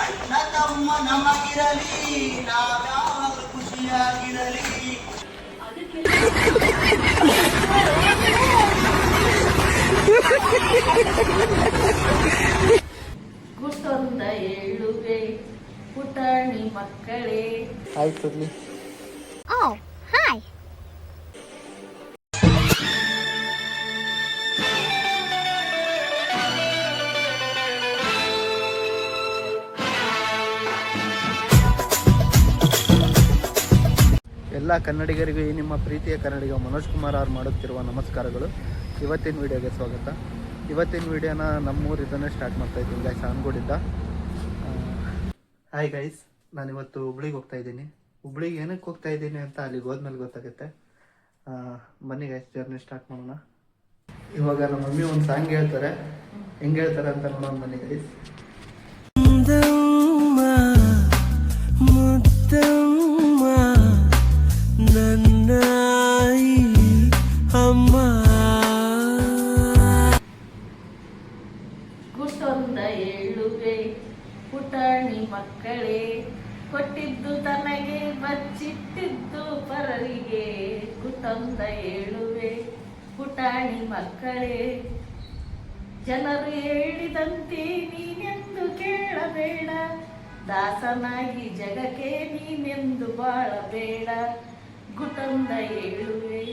ಅಣ್ಣ ತಮ್ಮ ನಮಗಿರಲಿ, ನಾವ್ಯಾವಾಗಲೂ ಖುಷಿಯಾಗಿರಲಿ. ಗುಟ್ಟೊಂದ ಏಳುವೆ ಪುಟಾಣಿ ಮಕ್ಕಳೇ. ಆಯ್ತು ಹಾಯ್. ಎಲ್ಲ ಕನ್ನಡಿಗರಿಗೂ ಈ ನಿಮ್ಮ ಪ್ರೀತಿಯ ಕನ್ನಡಿಗ ಮನೋಜ್ ಕುಮಾರ್ ಅವರು ಮಾಡುತ್ತಿರುವ ನಮಸ್ಕಾರಗಳು. ಇವತ್ತಿನ ವಿಡಿಯೋಗೆ ಸ್ವಾಗತ. ಇವತ್ತಿನ ವಿಡಿಯೋನ ನಮ್ಮೂರಿಂದನೇ ಸ್ಟಾರ್ಟ್ ಮಾಡ್ತಾ ಇದ್ದೀನಿ ಗೈಸ್, ಆನ್ಗೋಡಿಂದ. ಹಾಯ್ ಗೈಸ್, ನಾನಿವತ್ತು ಹುಬ್ಳಿಗೆ ಹೋಗ್ತಾ ಇದ್ದೀನಿ. ಹುಬ್ಳಿಗೆ ಏನಕ್ಕೆ ಹೋಗ್ತಾ ಇದ್ದೀನಿ ಅಂತ ಅಲ್ಲಿಗೆ ಹೋದ್ಮೇಲೆ ಗೊತ್ತಾಗುತ್ತೆ. ಬನ್ನಿ ಗೈಸ್, ಜರ್ನಿ ಸ್ಟಾರ್ಟ್ ಮಾಡೋಣ. ಇವಾಗ ನಮ್ಮ ಮಮ್ಮಿ ಒಂದು ಸಾಂಗ್ ಹೇಳ್ತಾರೆ, ಹೆಂಗೆ ಹೇಳ್ತಾರೆ ಅಂತ ನೋಡೋಣ ಬನ್ನಿ ಗೈಸ್. ಗುಟ್ಟೊಂದ ಏಳುವೆ ಪುಟಾಣಿ ಮಕ್ಕಳೇ, ಕೊಟ್ಟಿದ್ದು ತನಗೆ ಬಚ್ಚಿಟ್ಟಿದ್ದು ಪರರಿಗೆ. ಗುಟ್ಟೊಂದ ಏಳುವೆ ಪುಟಾಣಿ ಮಕ್ಕಳೇ, ಜನರು ಹೇಳಿದಂತೆ ನೀನೆಂದು ಕೇಳಬೇಡ, ದಾಸನಾಗಿ ಜಗಕ್ಕೆ ನೀನೆಂದು ಬಾಳಬೇಡ. ಗುಟ್ಟೊಂದ ಏಳುವೆ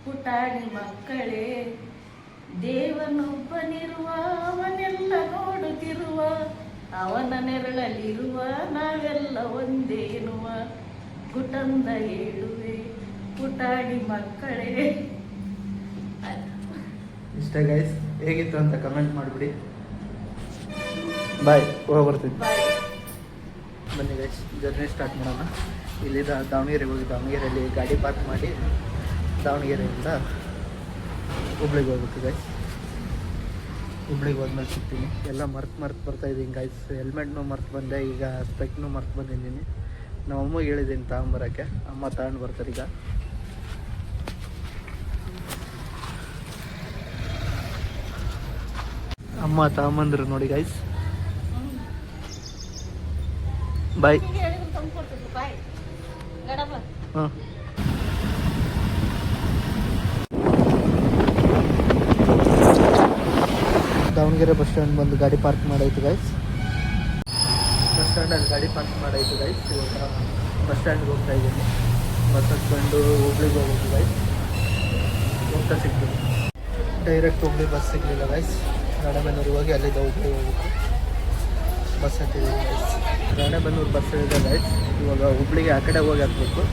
ಪುಟಾಣಿ ಮಕ್ಕಳೇ, ದೇವನೊಬ್ಬನಿರುವ ಅವನೆಲ್ಲ ನೋಡುತ್ತಿರುವ, ಅವನ ನೆರಳಲ್ಲಿರುವ ನಾವೆಲ್ಲ ಒಂದೇ ಎನ್ನುವ. ಗುಟ್ಟೊಂದ ಏಳುವೆ ಪುಟಾಣಿ ಮಕ್ಕಳೇ. ಇಷ್ಟ ಗೈಸ್, ಹೇಗಿತ್ತು ಅಂತ ಕಮೆಂಟ್ ಮಾಡಿಬಿಡಿ. ಬಾಯ್, ಬರ್ತೀನಿ. ಬನ್ನಿ ಗೈಸ್, ಜರ್ನಿ ಸ್ಟಾರ್ಟ್ ಮಾಡೋಣ. ಇಲ್ಲಿಂದ ದಾವಣಗೆರೆಗೆ ಹೋಗಿ ದಾವಣಗೆರೆಯಲ್ಲಿ ಗಾಡಿ ಪಾರ್ಕ್ ಮಾಡಿ ದಾವಣಗೆರೆಯಿಂದ ಹುಬ್ಳಿಗೆ ಹೋಗ್ಬೇಕು ಗೈಸ್. ಹುಬ್ಳಿಗೆ ಹೋದ್ಮೇಲೆ ಸಿಗ್ತೀನಿ. ಎಲ್ಲ ಮರ್ತು ಬರ್ತಾ ಇದ್ದೀನಿ ಗೈಸ್. ಹೆಲ್ಮೆಟ್ನೂ ಮರ್ತು ಬಂದೆ, ಈಗ ಸ್ಪೆಕ್ನೂ ಮರ್ತು ಬಂದಿದ್ದೀನಿ. ನಮ್ಮ ಅಮ್ಮಗೆ ಹೇಳಿದ್ದೀನಿ ತಗೊಂಬರೋಕ್ಕೆ, ಅಮ್ಮ ತಗೊಂಡು ಬರ್ತಾರೆ ಈಗ. ಅಮ್ಮ ತಗೊಂಬಂದ್ರು ನೋಡಿ ಗೈಸ್. ಬಾಯ್. ಹಾಂ, ದಾವಣಗೆರೆ ಬಸ್ ಸ್ಟ್ಯಾಂಡ್ ಬಂದು ಗಾಡಿ ಪಾರ್ಕ್ ಮಾಡಾಯಿತು ಗೈಸ್. ಬಸ್ ಸ್ಟ್ಯಾಂಡಲ್ಲಿ ಗಾಡಿ ಪಾರ್ಕ್ ಮಾಡಾಯಿತು ಗೈಸ್. ಇವಾಗ ಬಸ್ ಸ್ಟ್ಯಾಂಡ್ಗೆ ಹೋಗ್ತಾ ಇದ್ದೀನಿ. ಬಸ್ ಹತ್ಕೊಂಡು ಹುಬ್ಳಿಗೆ ಹೋಗ್ಬೇಕು ಗೈಸ್. ಹೋಗ್ತಾ ಸಿಗ್ತೀನಿ. ಡೈರೆಕ್ಟ್ ಹುಬ್ಳಿ ಬಸ್ ಸಿಗಲಿಲ್ಲ ಗೈಸ್. ರಾಣೆಬೆನ್ನೂರಿಗೆ ಹೋಗಿ ಅಲ್ಲಿಂದ ಹುಬ್ಳಿಗೆ ಹೋಗ್ಬೇಕು. ಬಸ್ ಹತ್ತಿದ್ದೀನಿ ಗೈಸ್. ರಾಣೆಬೆನ್ನೂರು ಬಸ್ ಇದೆ ಗೈಸ್. ಇವಾಗ ಹುಬ್ಳಿಗೆ ಆ ಕಡೆ ಹೋಗಿ ಹತ್ಬೇಕು.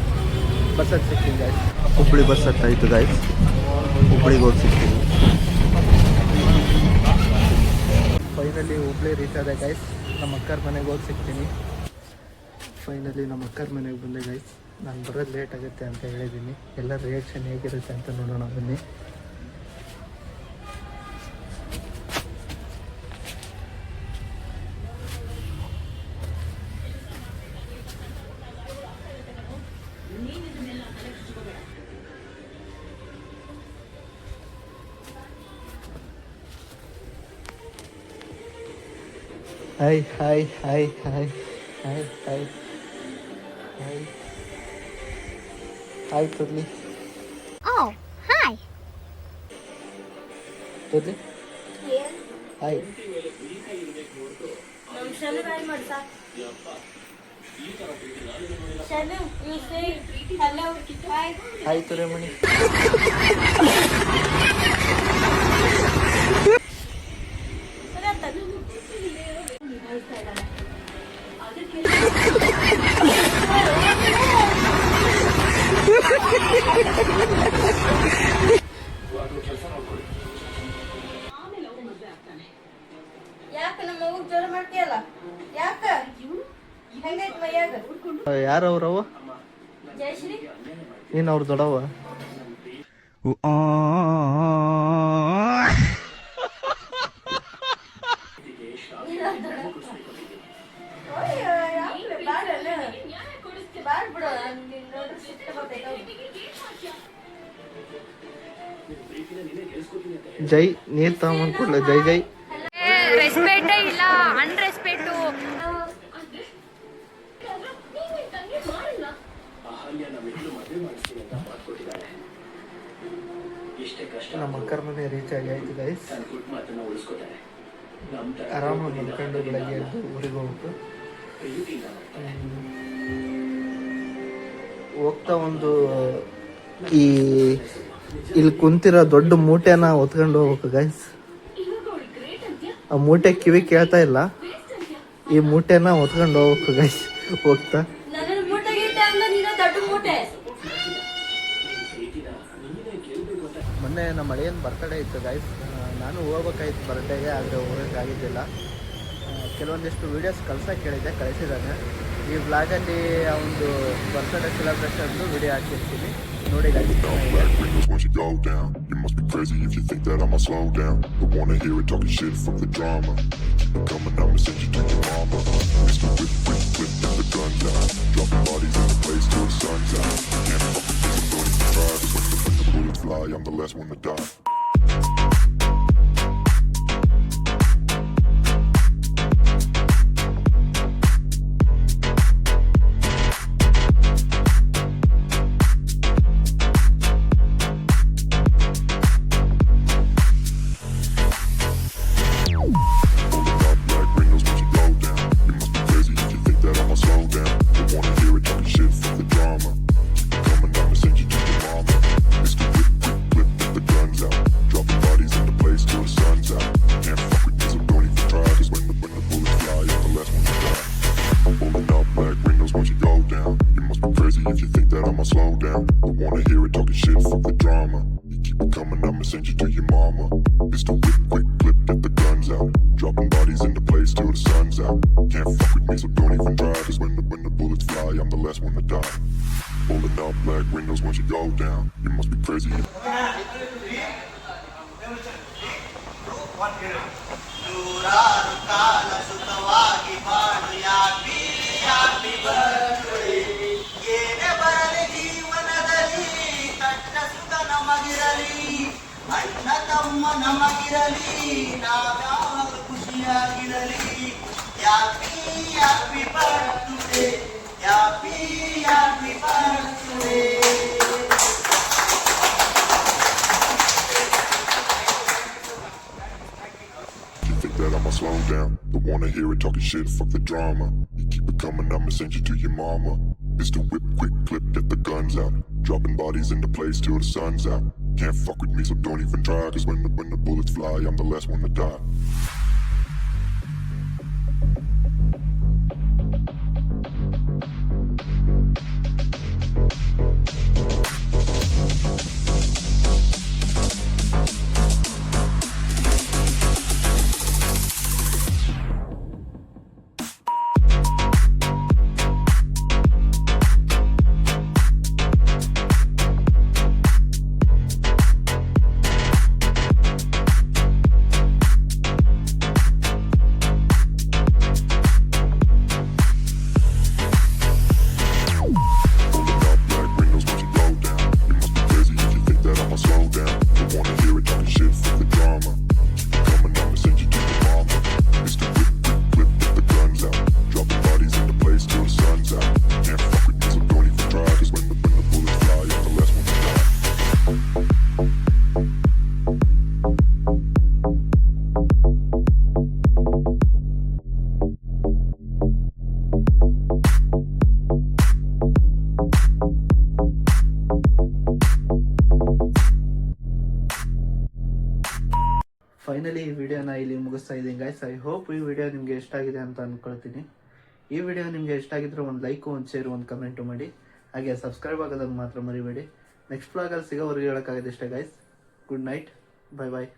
ಬಸ್ ಹತ್ತಿ ಸಿಗ್ತೀನಿ ಗೈಸ್. ಹುಬ್ಳಿ ಬಸ್ ಹತ್ತಾಯಿತು ಗೈಸ್. ಹುಬ್ಳಿಗೆ ಹೋಗಿ ಸಿಗ್ತೀನಿ. ಫೈನಲಿ ಹುಬ್ಳಿ ರೀಚ್ ಆದ ಗೈಸ್. ನಮ್ಮ ಅಕ್ಕರ ಮನೆಗೆ ಹೋಗಿ ಸಿಗ್ತೀನಿ. ಫೈನಲಿ ನಮ್ಮ ಅಕ್ಕರ ಮನೆಗೆ ಬಂದೆ ಗೈಸ್. ನಾನು ಬರೋದು ಲೇಟ್ ಆಗುತ್ತೆ ಅಂತ ಹೇಳಿದ್ದೀನಿ. ಎಲ್ಲ ರಿಯಾಕ್ಷನ್ ಹೇಗಿರುತ್ತೆ ಅಂತ ನೋಡೋಣ ಬನ್ನಿ. Hi hi hi hi hi hi hi hi ತುರ್ಲಿ. ಹಾಯ್ ತುರ್ಲಿ ಹಾಯ್. ಹಾಯ್ ತುರೇಮಣಿ. ಯಾರವ್ರವ? ನೀನು ಅವ್ರ ದೊಡ್ಡವ? ಜೈ ನೀರ್ ತಗೊಂಡ್ ಕೊಡ್ಲ. ಜೈ ಜೈ. ರೆಸ್ಪೆಕ್ಟೇ ಇಲ್ಲ, ಅನ್ರೆಸ್ಪೆಕ್ಟು. ನಮ್ಮ ಅಕ್ಕರ ಮನೆ ರೀಚ್ ಆಯ್ತು ಗೈಸ್. ಆರಾಮಾಗಿ ಮಲ್ಕೊಂಡು ಬೆಳಗ್ಗೆ ಎದ್ದು ಊರಿಗೆ ಹೋಗ್ಬೇಕು. ಹೋಗ್ತಾ ಒಂದು ಇಲ್ಲಿ ಕುಂತಿರೋ ದೊಡ್ಡ ಮೂಟೆನ ಹೊತ್ಕೊಂಡು ಹೋಗ್ಬೇಕು ಗೈಸ್. ಆ ಮೂಟೆ ಕಿವಿ ಕೇಳ್ತಾ ಇಲ್ಲ, ಈ ಮೂಟೆನ ಹೊತ್ಕೊಂಡು ಹೋಗ್ಬೇಕು ಗೈಸ್ ಹೋಗ್ತಾ. ಮೊನ್ನೆ ನಮ್ಮ ಅಳಿಯನ್ ಬರ್ತಡೇ ಇತ್ತು ಗೈಸ್. ನಾನು ಹೋಗ್ಬೇಕಾಯ್ತು ಬರ್ಡೇಗೆ, ಆದರೆ ಹೋಗೋಕ್ಕಾಗಿದ್ದಿಲ್ಲ. ಕೆಲವೊಂದಿಷ್ಟು ವೀಡಿಯೋಸ್ ಕಳ್ಸೋಕೆ ಕೇಳಿದ್ದೆ, ಕಳಿಸಿದ್ದಾನೆ. ಈ ವ್ಲಾಗಲ್ಲಿ ಒಂದು ಬರ್ತ್ಡೇ ಸೆಲೆಬ್ರೇಷನ್ದು ವಿಡಿಯೋ ಹಾಕಿರ್ತೀನಿ, ನೋಡಿ guys. Once you go down, you must be crazy if you think that I'ma slow down. Don't wanna hear it talking shit, fuck the drama. Keep it coming, I'ma send you to your mama. Mr. Whip, whip, whip, get the guns out. Dropping bodies in the place till the sun's out. Can't fuck with this, I'm going to try. Cause when the bullets fly, I'm the last one to die. Slow down, don't wanna hear it talking shit, fuck the drama. You keep it coming, I'ma send you to your mama. Mr. Whip, quick clip, get the guns out. Dropping bodies into place till the sun's out. Can't fuck with me, so don't even try. Cause when the bullets fly, I'm the last one to die. Pulling up black windows once you go down. You must be crazy. ಅಣ್ಣ ತಮ್ಮ ನಮಗಿರಲಿ, ನಾವ್ಯಾವಾಗಲೂ ಖುಷಿಯಾಗಿರಲಿ. Happy happy birthday, happy happy birthday. You think that I'ma slow down? Don't wanna hear it talking shit, fuck the drama. You keep it coming, I'ma send you to your mama. Mr. Whip, quick clip, get the guns out. Dropping bodies into place till the sun's out. Can't fuck with me, so don't even try. Cause when the bullets fly, I'm the last one to die. Finally ಈ ವಿಡಿಯೋನ ಇಲ್ಲಿ ಮುಗಿಸ್ತಾ ಇದ್ದೀನಿ guys. I hope ಈ video ನಿಮಗೆ ಇಷ್ಟ ಆಗಿದೆ ಅಂತ ಅಂದ್ಕೊಳ್ತೀನಿ. ಈ ವಿಡಿಯೋ ನಿಮಗೆ ಇಷ್ಟ ಆಗಿದ್ರೆ ಒಂದು ಲೈಕು, ಒಂದು ಶೇರು, ಒಂದು ಕಮೆಂಟು ಮಾಡಿ. ಹಾಗೆ ಸಬ್ಸ್ಕ್ರೈಬ್ ಆಗೋದನ್ನು ಮಾತ್ರ ಮರಿಬೇಡಿ. ನೆಕ್ಸ್ಟ್ ವ್ಲಾಗಲ್ಲಿ ಸಿಗೋವರೆಗೆ ಹೇಳೋಕ್ಕಾಗೋದಿಷ್ಟೇ ಗೈಸ್. ಗುಡ್ ನೈಟ್, ಬಾಯ್ ಬಾಯ್.